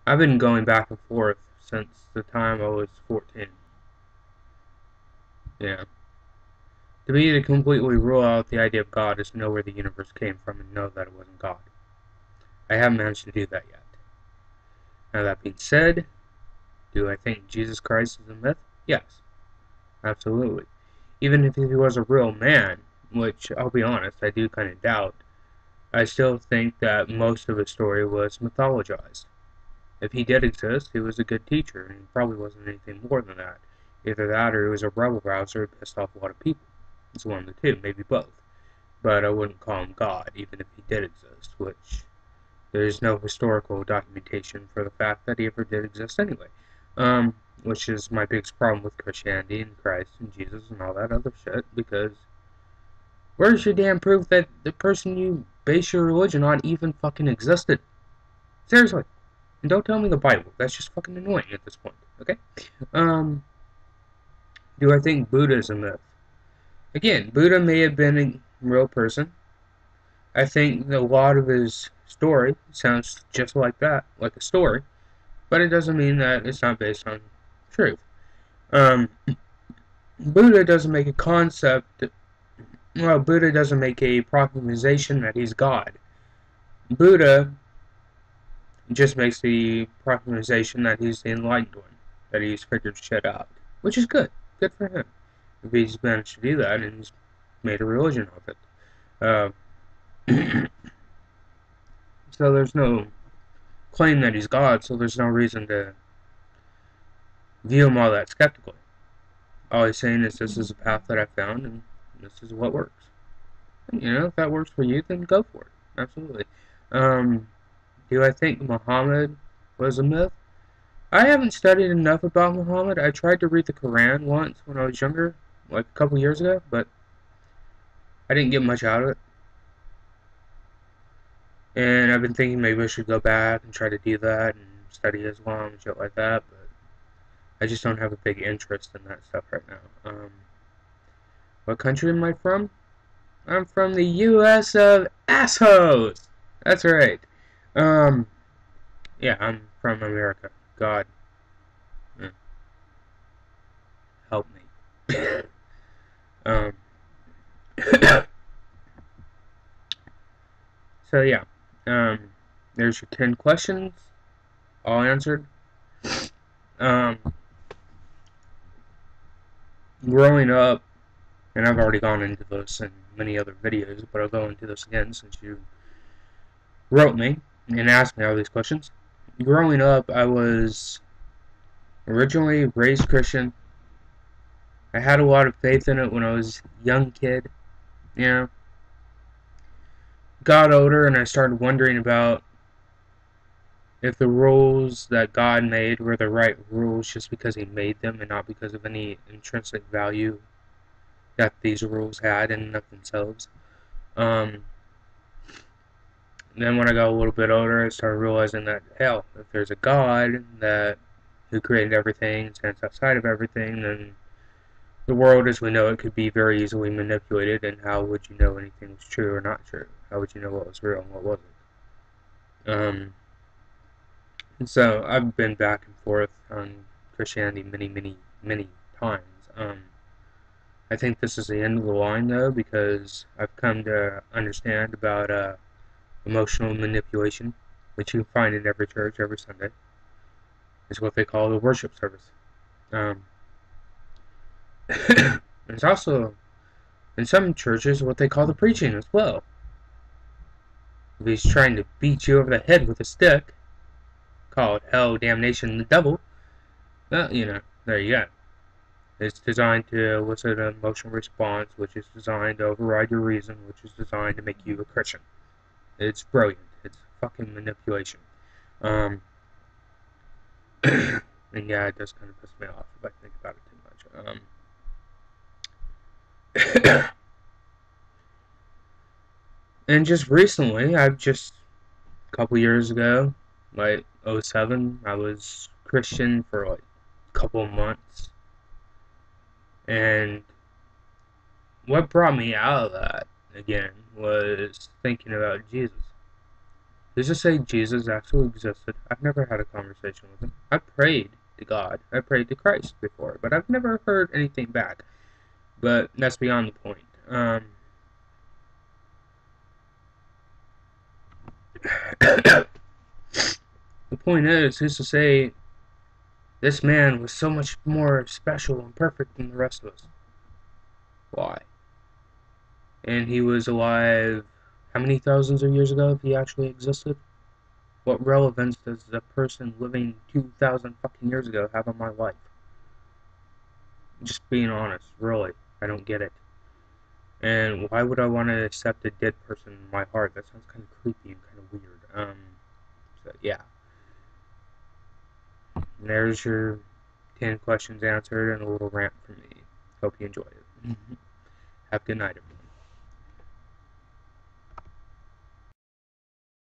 I've been going back and forth since the time I was 14. Yeah. To me, to completely rule out the idea of God is to know where the universe came from and know that it wasn't God. I haven't managed to do that yet. Now, that being said, do I think Jesus Christ is a myth? Yes, absolutely. Even if he was a real man, which, I'll be honest, I do kind of doubt, I still think that most of his story was mythologized. If he did exist, he was a good teacher, and he probably wasn't anything more than that. Either that or he was a rebel rouser who pissed off a lot of people. It's one of the two, maybe both. But I wouldn't call him God, even if he did exist, which there is no historical documentation for the fact that he ever did exist anyway. Which is my biggest problem with Christianity and Christ and Jesus and all that other shit, because where's your damn proof that the person you base your religion on even fucking existed? Seriously. And don't tell me the Bible. That's just fucking annoying at this point, okay? Um, do I think Buddha is a myth? Again, Buddha may have been a real person. I think that a lot of his story sounds just like that, like a story, but it doesn't mean that it's not based on truth. Um, Buddha doesn't make a concept, well, Buddha doesn't make a proclamation that he's God. Buddha just makes the proclamation that he's the enlightened one, that he's figured shit out, which is good. Good for him. If he's managed to do that and he's made a religion of it. So there's no claim that he's God, so there's no reason to view him all that skeptically. All he's saying is this is a path that I found and this is what works. And, if that works for you, then go for it. Absolutely. Um, do I think Muhammad was a myth? I haven't studied enough about Muhammad. I tried to read the Quran once when I was younger, like a couple years ago, but I didn't get much out of it. And I've been thinking maybe I should go back and try to do that and study Islam and shit like that, but I just don't have a big interest in that stuff right now. What country am I from? I'm from the U.S. of assholes! That's right. Um, yeah, I'm from America. God, help me. um, so yeah, um, there's your 10 questions, all answered. Um, growing up, and I've already gone into this in many other videos, but I'll go into this again since you wrote me and asked me all these questions. Growing up, I was originally raised Christian. I had a lot of faith in it when I was a young kid, you know. Got older and I started wondering about if the rules that God made were the right rules just because he made them and not because of any intrinsic value that these rules had in and of themselves. Um, then when I got a little bit older, I started realizing that, hell, if there's a God that who created everything, stands outside of everything, then the world as we know it could be very easily manipulated, and how would you know anything was true or not true? How would you know what was real and what wasn't? And so I've been back and forth on Christianity many, many, many times. I think this is the end of the line, though, because I've come to understand about emotional manipulation, which you find in every church every Sunday. Is what they call the worship service. There's also, in some churches, what they call the preaching as well. If he's trying to beat you over the head with a stick, called hell, damnation, and the devil, well, there you go. It's designed to elicit an emotional response, which is designed to override your reason, which is designed to make you a Christian. It's brilliant. It's fucking manipulation. And yeah, it does kind of piss me off if I think about it too much. And just recently, a couple years ago, like 07, I was Christian for like a couple of months. And what brought me out of that, again, was thinking about Jesus. Let's just say Jesus actually existed. I've never had a conversation with him. I prayed to God. I prayed to Christ before, but I've never heard anything back. But that's beyond the point. The point is to say this man was so much more special and perfect than the rest of us. Why? And he was alive how many thousands of years ago if he actually existed? What relevance does a person living 2,000 fucking years ago have on my life? Just being honest, really. I don't get it. And why would I want to accept a dead person in my heart? That sounds kind of creepy and kind of weird. So yeah. And there's your 10 questions answered and a little rant from me. Hope you enjoyed it. Have a good night, everyone.